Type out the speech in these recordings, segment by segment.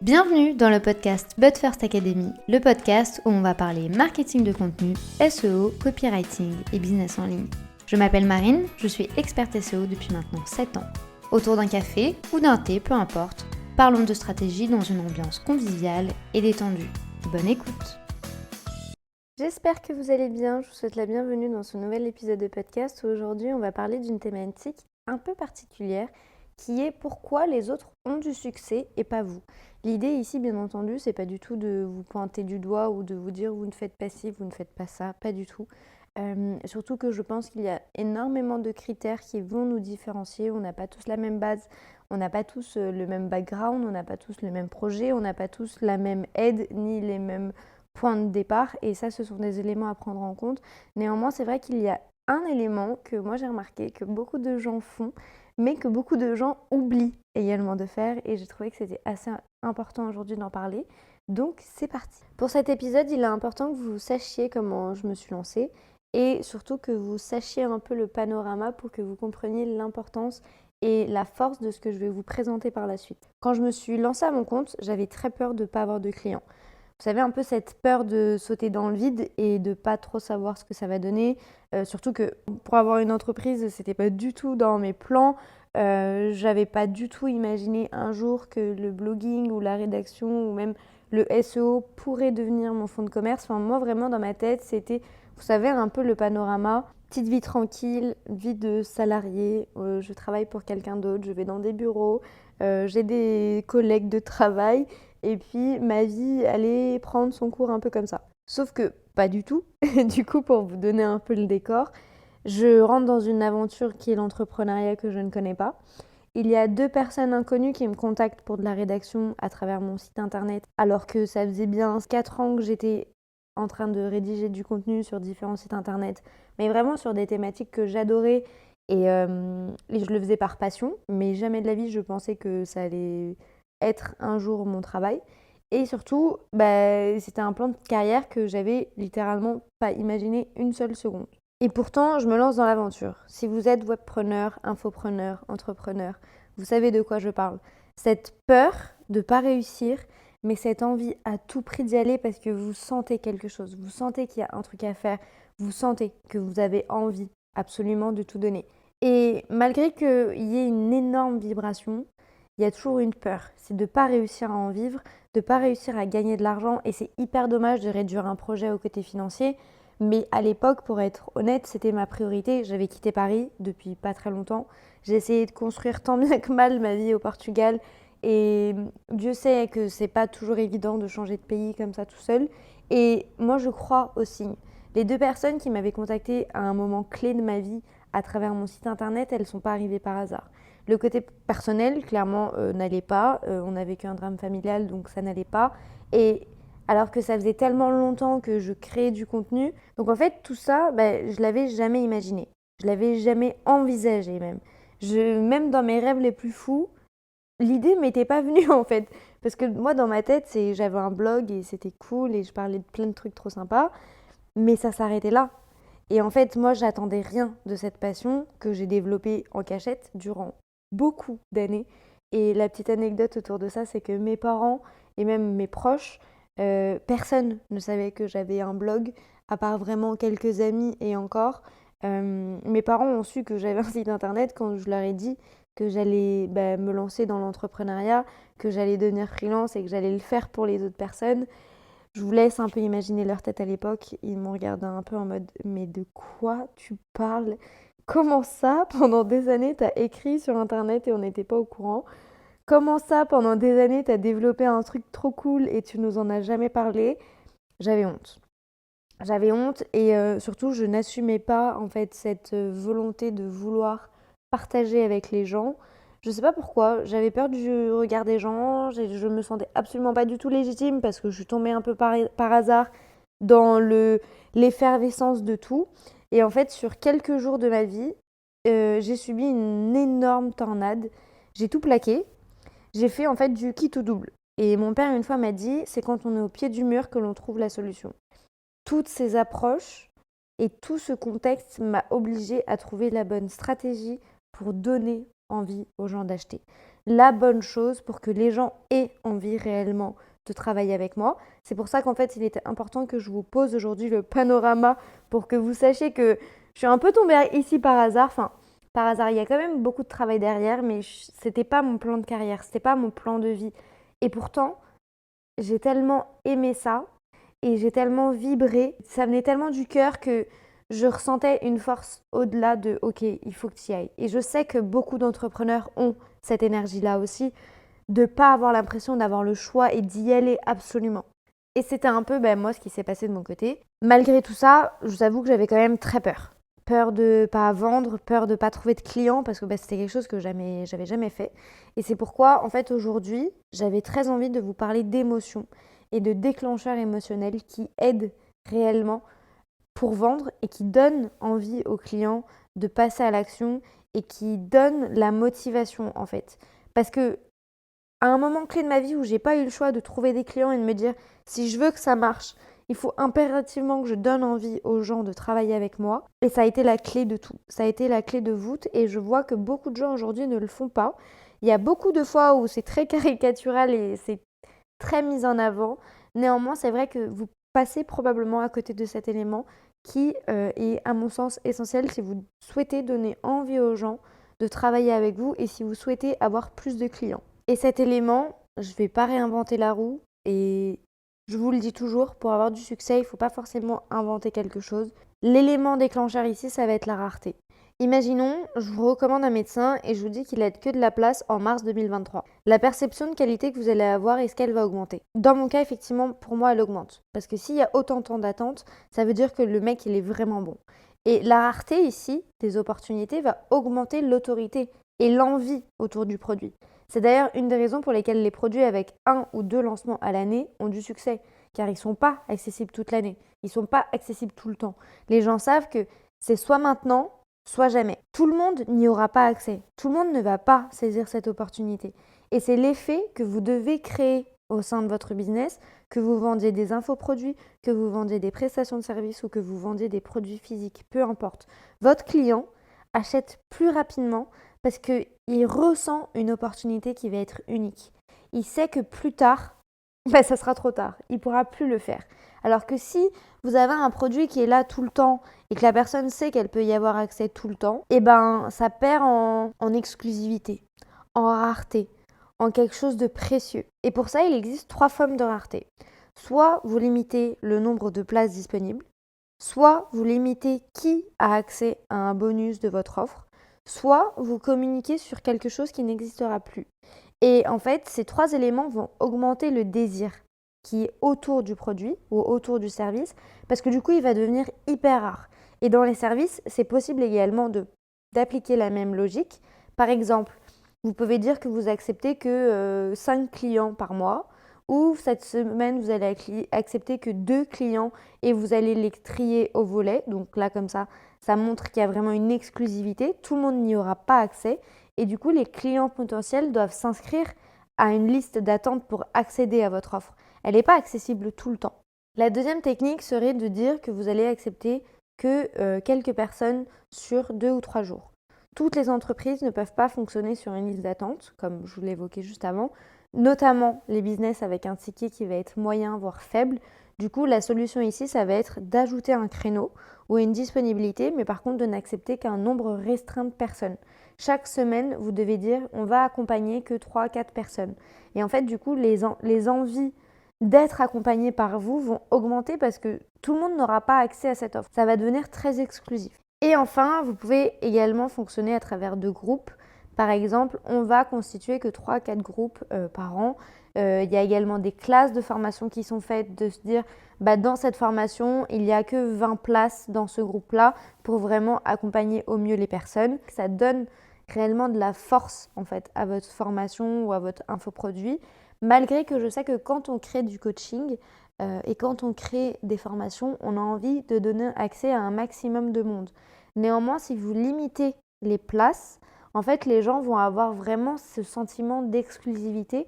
Bienvenue dans le podcast But First Academy, le podcast où on va parler marketing de contenu, SEO, copywriting et business en ligne. Je m'appelle Marine, je suis experte SEO depuis maintenant 7 ans. Autour d'un café ou d'un thé, peu importe, parlons de stratégie dans une ambiance conviviale et détendue. Bonne écoute! J'espère que vous allez bien, je vous souhaite la bienvenue dans ce nouvel épisode de podcast où aujourd'hui on va parler d'une thématique un peu particulière qui est pourquoi les autres ont du succès et pas vous. L'idée ici, bien entendu, c'est pas du tout de vous pointer du doigt ou de vous dire vous ne faites pas ci, vous ne faites pas ça, pas du tout. Surtout que je pense qu'il y a énormément de critères qui vont nous différencier. On n'a pas tous la même base, on n'a pas tous le même background, on n'a pas tous le même projet, on n'a pas tous la même aide ni les mêmes points de départ. Et ça, ce sont des éléments à prendre en compte. Néanmoins, c'est vrai qu'il y a un élément que moi j'ai remarqué, que beaucoup de gens font, mais que beaucoup de gens oublient également de faire et j'ai trouvé que c'était assez important aujourd'hui d'en parler. Donc c'est parti. Pour cet épisode, il est important que vous sachiez comment je me suis lancée et surtout que vous sachiez un peu le panorama pour que vous compreniez l'importance et la force de ce que je vais vous présenter par la suite. Quand je me suis lancée à mon compte, j'avais très peur de ne pas avoir de clients. Vous savez, un peu cette peur de sauter dans le vide et de pas trop savoir ce que ça va donner. Surtout que pour avoir une entreprise, c'était pas du tout dans mes plans. J'avais pas du tout imaginé un jour que le blogging ou la rédaction ou même le SEO pourrait devenir mon fonds de commerce. Enfin, moi, vraiment, dans ma tête, c'était, vous savez, un peu le panorama. Petite vie tranquille, vie de salarié. Je travaille pour quelqu'un d'autre, je vais dans des bureaux, j'ai des collègues de travail. Et puis ma vie allait prendre son cours un peu comme ça. Sauf que pas du tout. Du coup, pour vous donner un peu le décor, je rentre dans une aventure qui est l'entrepreneuriat que je ne connais pas. Il y a 2 personnes inconnues qui me contactent pour de la rédaction à travers mon site internet, alors que ça faisait bien 4 ans que j'étais en train de rédiger du contenu sur différents sites internet, mais vraiment sur des thématiques que j'adorais et je le faisais par passion, mais jamais de la vie je pensais que ça allait être un jour mon travail. Et surtout, c'était un plan de carrière que j'avais littéralement pas imaginé une seule seconde. Et pourtant, je me lance dans l'aventure. Si vous êtes webpreneur, infopreneur, entrepreneur, vous savez de quoi je parle. Cette peur de ne pas réussir, mais cette envie à tout prix d'y aller parce que vous sentez quelque chose, vous sentez qu'il y a un truc à faire, vous sentez que vous avez envie absolument de tout donner. Et malgré qu'il y ait une énorme vibration, il y a toujours une peur, c'est de ne pas réussir à en vivre, de ne pas réussir à gagner de l'argent et c'est hyper dommage de réduire un projet au côté financier. Mais à l'époque, pour être honnête, c'était ma priorité. J'avais quitté Paris depuis pas très longtemps. J'ai essayé de construire tant bien que mal ma vie au Portugal et Dieu sait que c'est pas toujours évident de changer de pays comme ça tout seul. Et moi, je crois aux signes. Les 2 personnes qui m'avaient contactée à un moment clé de ma vie à travers mon site internet, elles ne sont pas arrivées par hasard. Le côté personnel, clairement, n'allait pas. On a vécu un drame familial, donc ça n'allait pas. Et alors que ça faisait tellement longtemps que je créais du contenu. Donc en fait, tout ça, je l'avais jamais imaginé. Je l'avais jamais envisagé même. Même dans mes rêves les plus fous, l'idée m'était pas venue en fait. Parce que moi, dans ma tête, j'avais un blog et c'était cool et je parlais de plein de trucs trop sympas. Mais ça s'arrêtait là. Et en fait, moi, j'attendais rien de cette passion que j'ai développée en cachette durant beaucoup d'années. Et la petite anecdote autour de ça, c'est que mes parents et même mes proches, personne ne savait que j'avais un blog, à part vraiment quelques amis et encore. Mes parents ont su que j'avais un site internet quand je leur ai dit que j'allais me lancer dans l'entrepreneuriat, que j'allais devenir freelance et que j'allais le faire pour les autres personnes. Je vous laisse un peu imaginer leur tête à l'époque. Ils m'ont regardé un peu en mode « Mais de quoi tu parles ? Comment ça, pendant des années, t'as écrit sur internet et on n'était pas au courant ? Comment ça, pendant des années, t'as développé un truc trop cool et tu nous en as jamais parlé ?» J'avais honte. J'avais honte et surtout, je n'assumais pas en fait cette volonté de vouloir partager avec les gens. Je sais pas pourquoi, j'avais peur du regard des gens, je me sentais absolument pas du tout légitime parce que je suis tombée un peu par hasard dans l'effervescence de tout. Et en fait, sur quelques jours de ma vie, j'ai subi une énorme tornade. J'ai tout plaqué. J'ai fait en fait du quitte ou double. Et mon père une fois m'a dit, c'est quand on est au pied du mur que l'on trouve la solution. Toutes ces approches et tout ce contexte m'a obligée à trouver la bonne stratégie pour donner envie aux gens d'acheter. la bonne chose pour que les gens aient envie réellement de travailler avec moi. C'est pour ça qu'en fait, il était important que je vous pose aujourd'hui le panorama pour que vous sachiez que je suis un peu tombée ici par hasard. Enfin, par hasard, il y a quand même beaucoup de travail derrière, mais c'était pas mon plan de carrière, c'était pas mon plan de vie. Et pourtant, j'ai tellement aimé ça et j'ai tellement vibré, ça venait tellement du cœur que je ressentais une force au-delà de OK, il faut que tu y ailles. Et je sais que beaucoup d'entrepreneurs ont cette énergie-là aussi, de ne pas avoir l'impression d'avoir le choix et d'y aller absolument. Et c'était un peu moi ce qui s'est passé de mon côté. Malgré tout ça, je vous avoue que j'avais quand même très peur. Peur de ne pas vendre, peur de ne pas trouver de clients parce que c'était quelque chose que j'avais jamais fait. Et c'est pourquoi en fait aujourd'hui, j'avais très envie de vous parler d'émotions et de déclencheurs émotionnels qui aident réellement pour vendre et qui donnent envie aux clients de passer à l'action et qui donnent la motivation en fait. Parce que à un moment clé de ma vie où j'ai pas eu le choix de trouver des clients et de me dire si je veux que ça marche, il faut impérativement que je donne envie aux gens de travailler avec moi. Et ça a été la clé de tout. Ça a été la clé de voûte et je vois que beaucoup de gens aujourd'hui ne le font pas. Il y a beaucoup de fois où c'est très caricatural et c'est très mis en avant. Néanmoins, c'est vrai que vous passez probablement à côté de cet élément qui est à mon sens essentiel si vous souhaitez donner envie aux gens de travailler avec vous et si vous souhaitez avoir plus de clients. Et cet élément, je ne vais pas réinventer la roue et je vous le dis toujours, pour avoir du succès, il ne faut pas forcément inventer quelque chose. L'élément déclencheur ici, ça va être la rareté. Imaginons, je vous recommande un médecin et je vous dis qu'il n'a que de la place en mars 2023. La perception de qualité que vous allez avoir, est-ce qu'elle va augmenter? Dans mon cas, effectivement, pour moi, elle augmente. Parce que s'il y a autant de temps d'attente, ça veut dire que le mec, il est vraiment bon. Et la rareté ici, des opportunités, va augmenter l'autorité et l'envie autour du produit. C'est d'ailleurs une des raisons pour lesquelles les produits avec 1 ou 2 lancements à l'année ont du succès, car ils ne sont pas accessibles toute l'année, ils ne sont pas accessibles tout le temps. Les gens savent que c'est soit maintenant, soit jamais. Tout le monde n'y aura pas accès, tout le monde ne va pas saisir cette opportunité. Et c'est l'effet que vous devez créer au sein de votre business, que vous vendiez des infoproduits, que vous vendiez des prestations de services ou que vous vendiez des produits physiques, peu importe. Votre client achète plus rapidement parce qu'il ressent une opportunité qui va être unique. Il sait que plus tard, ça sera trop tard. Il ne pourra plus le faire. Alors que si vous avez un produit qui est là tout le temps et que la personne sait qu'elle peut y avoir accès tout le temps, ça perd en exclusivité, en rareté, en quelque chose de précieux. Et pour ça, il existe 3 formes de rareté. Soit vous limitez le nombre de places disponibles, soit vous limitez qui a accès à un bonus de votre offre, soit vous communiquez sur quelque chose qui n'existera plus. Et en fait, ces 3 éléments vont augmenter le désir qui est autour du produit ou autour du service, parce que du coup, il va devenir hyper rare. Et dans les services, c'est possible également d'appliquer la même logique. Par exemple, vous pouvez dire que vous acceptez que 5 clients par mois, ou cette semaine, vous allez accepter que 2 clients et vous allez les trier au volet. Donc là, comme ça montre qu'il y a vraiment une exclusivité. Tout le monde n'y aura pas accès. Et du coup, les clients potentiels doivent s'inscrire à une liste d'attente pour accéder à votre offre. Elle n'est pas accessible tout le temps. La deuxième technique serait de dire que vous allez accepter que quelques personnes sur 2 ou 3 jours. Toutes les entreprises ne peuvent pas fonctionner sur une liste d'attente, comme je vous l'évoquais juste avant, notamment les business avec un ticket qui va être moyen, voire faible. Du coup, la solution ici, ça va être d'ajouter un créneau ou une disponibilité, mais par contre de n'accepter qu'un nombre restreint de personnes. Chaque semaine, vous devez dire on va accompagner que 3-4 personnes. Et en fait, du coup, les envies d'être accompagné par vous vont augmenter parce que tout le monde n'aura pas accès à cette offre. Ça va devenir très exclusif. Et enfin, vous pouvez également fonctionner à travers de groupes. Par exemple, on va constituer que 3-4 groupes par an. Il y a également des classes de formation qui sont faites, de se dire dans cette formation, il n'y a que 20 places dans ce groupe-là pour vraiment accompagner au mieux les personnes. Ça donne réellement de la force en fait à votre formation ou à votre infoproduit. Malgré que je sais que quand on crée du coaching et quand on crée des formations, on a envie de donner accès à un maximum de monde. Néanmoins, si vous limitez les places, en fait, les gens vont avoir vraiment ce sentiment d'exclusivité,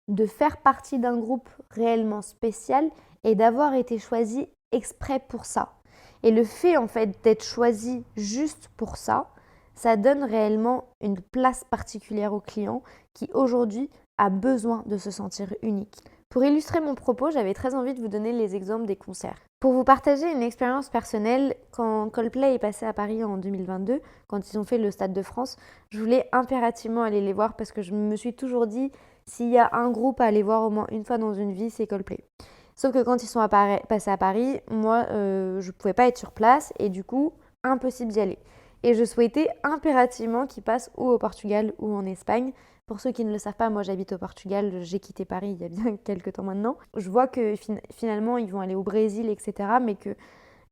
de faire partie d'un groupe réellement spécial et d'avoir été choisi exprès pour ça. Et le fait en fait d'être choisi juste pour ça, ça donne réellement une place particulière au client qui aujourd'hui a besoin de se sentir unique. Pour illustrer mon propos, j'avais très envie de vous donner les exemples des concerts. Pour vous partager une expérience personnelle, quand Coldplay est passé à Paris en 2022, quand ils ont fait le Stade de France, je voulais impérativement aller les voir parce que je me suis toujours dit, s'il y a un groupe à aller voir au moins une fois dans une vie, c'est Coldplay. Sauf que quand ils sont passés à Paris, moi, je ne pouvais pas être sur place et du coup, impossible d'y aller. Et je souhaitais impérativement qu'ils passent ou au Portugal ou en Espagne. Pour ceux qui ne le savent pas, moi j'habite au Portugal, j'ai quitté Paris il y a bien quelques temps maintenant. Je vois que finalement ils vont aller au Brésil, etc. Mais que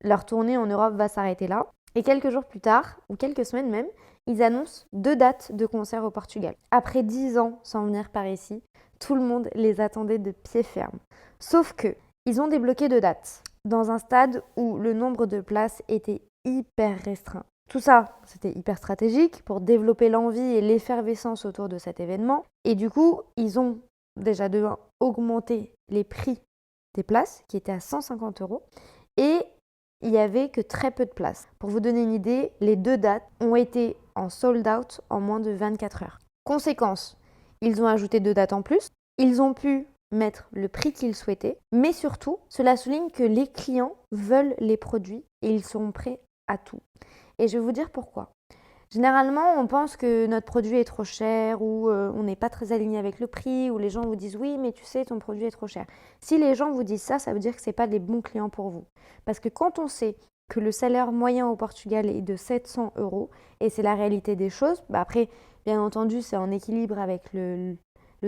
leur tournée en Europe va s'arrêter là. Et quelques jours plus tard, ou quelques semaines même, ils annoncent 2 dates de concert au Portugal. Après 10 ans sans venir par ici, tout le monde les attendait de pied ferme. Sauf que, ils ont débloqué 2 dates, dans un stade où le nombre de places était hyper restreint. Tout ça, c'était hyper stratégique pour développer l'envie et l'effervescence autour de cet événement. Et du coup, ils ont déjà de 1 augmenté les prix des places, qui étaient à 150 €, et il n'y avait que très peu de places. Pour vous donner une idée, les 2 dates ont été en sold out en moins de 24 heures. Conséquence, ils ont ajouté 2 dates en plus, ils ont pu mettre le prix qu'ils souhaitaient, mais surtout, cela souligne que les clients veulent les produits et ils sont prêts à tout. Et je vais vous dire pourquoi. Généralement, on pense que notre produit est trop cher ou on n'est pas très aligné avec le prix ou les gens vous disent oui, mais tu sais, ton produit est trop cher. Si les gens vous disent ça, ça veut dire que ce n'est pas des bons clients pour vous. Parce que quand on sait que le salaire moyen au Portugal est de 700 €, et c'est la réalité des choses, après, bien entendu, c'est en équilibre avec le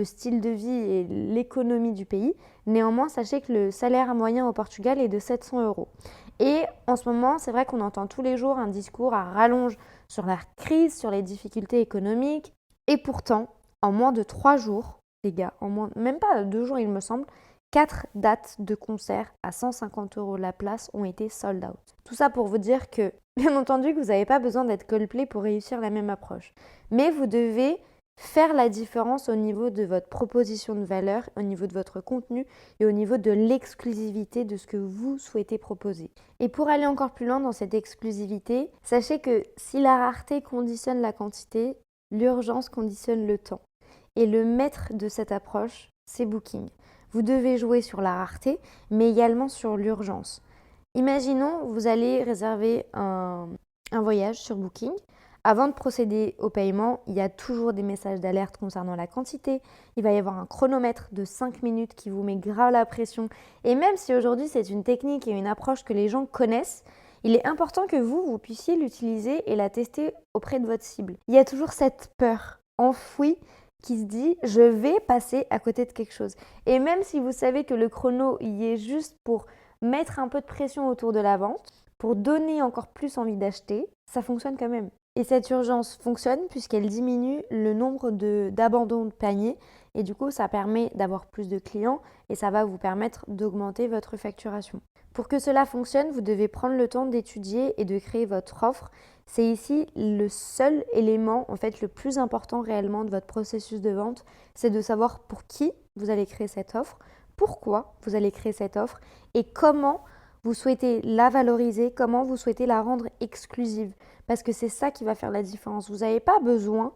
style de vie et l'économie du pays. Néanmoins, sachez que le salaire moyen au Portugal est de 700 €. Et en ce moment, c'est vrai qu'on entend tous les jours un discours à rallonge sur la crise, sur les difficultés économiques. Et pourtant, en moins de 3 jours, les gars, même pas 2 jours il me semble, 4 dates de concert à 150 € la place ont été sold out. Tout ça pour vous dire que, bien entendu, que vous n'avez pas besoin d'être Coldplay pour réussir la même approche. Mais vous devez faire la différence au niveau de votre proposition de valeur, au niveau de votre contenu et au niveau de l'exclusivité de ce que vous souhaitez proposer. Et pour aller encore plus loin dans cette exclusivité, sachez que si la rareté conditionne la quantité, l'urgence conditionne le temps. Et le maître de cette approche, c'est Booking. Vous devez jouer sur la rareté, mais également sur l'urgence. Imaginons, vous allez réserver un voyage sur Booking. Avant de procéder au paiement, il y a toujours des messages d'alerte concernant la quantité. Il va y avoir un chronomètre de 5 minutes qui vous met grave la pression. Et même si aujourd'hui c'est une technique et une approche que les gens connaissent, il est important que vous puissiez l'utiliser et la tester auprès de votre cible. Il y a toujours cette peur enfouie qui se dit « je vais passer à côté de quelque chose ». Et même si vous savez que le chrono y est juste pour mettre un peu de pression autour de la vente, pour donner encore plus envie d'acheter, ça fonctionne quand même. Et cette urgence fonctionne puisqu'elle diminue le nombre d'abandons de panier et du coup ça permet d'avoir plus de clients et ça va vous permettre d'augmenter votre facturation. Pour que cela fonctionne, vous devez prendre le temps d'étudier et de créer votre offre. C'est ici le seul élément en fait le plus important réellement de votre processus de vente, c'est de savoir pour qui vous allez créer cette offre, pourquoi vous allez créer cette offre et comment vous souhaitez la valoriser, comment vous souhaitez la rendre exclusive. Parce que c'est ça qui va faire la différence. Vous n'avez pas besoin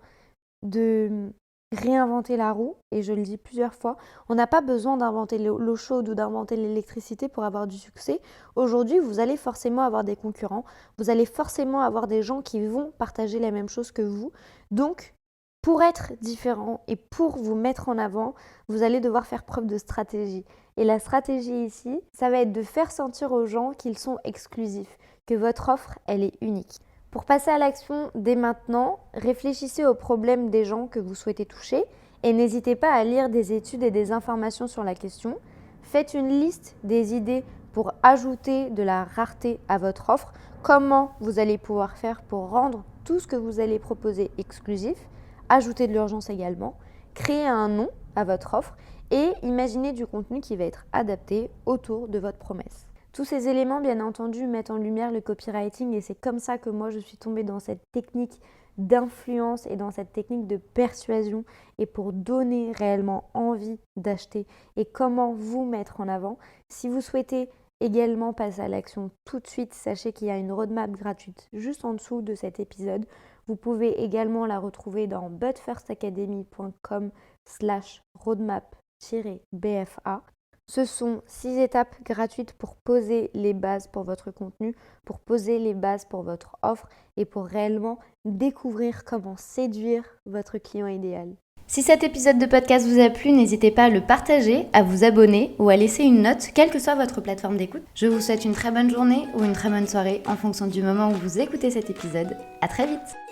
de réinventer la roue, et je le dis plusieurs fois, on n'a pas besoin d'inventer l'eau chaude ou d'inventer l'électricité pour avoir du succès. Aujourd'hui, vous allez forcément avoir des concurrents, vous allez forcément avoir des gens qui vont partager la même chose que vous. Donc, pour être différent et pour vous mettre en avant, vous allez devoir faire preuve de stratégie. Et la stratégie ici, ça va être de faire sentir aux gens qu'ils sont exclusifs, que votre offre, elle est unique. Pour passer à l'action dès maintenant, réfléchissez aux problèmes des gens que vous souhaitez toucher et n'hésitez pas à lire des études et des informations sur la question. Faites une liste des idées pour ajouter de la rareté à votre offre, comment vous allez pouvoir faire pour rendre tout ce que vous allez proposer exclusif, ajouter de l'urgence également, créer un nom à votre offre et imaginez du contenu qui va être adapté autour de votre promesse. Tous ces éléments, bien entendu, mettent en lumière le copywriting et c'est comme ça que moi je suis tombée dans cette technique d'influence et dans cette technique de persuasion et pour donner réellement envie d'acheter et comment vous mettre en avant. Si vous souhaitez également passer à l'action tout de suite, sachez qu'il y a une roadmap gratuite juste en dessous de cet épisode Vous pouvez également la retrouver dans budfirstacademy.com/roadmap-bfa. Ce sont 6 étapes gratuites pour poser les bases pour votre contenu, pour poser les bases pour votre offre et pour réellement découvrir comment séduire votre client idéal. Si cet épisode de podcast vous a plu, n'hésitez pas à le partager, à vous abonner ou à laisser une note, quelle que soit votre plateforme d'écoute. Je vous souhaite une très bonne journée ou une très bonne soirée en fonction du moment où vous écoutez cet épisode. À très vite!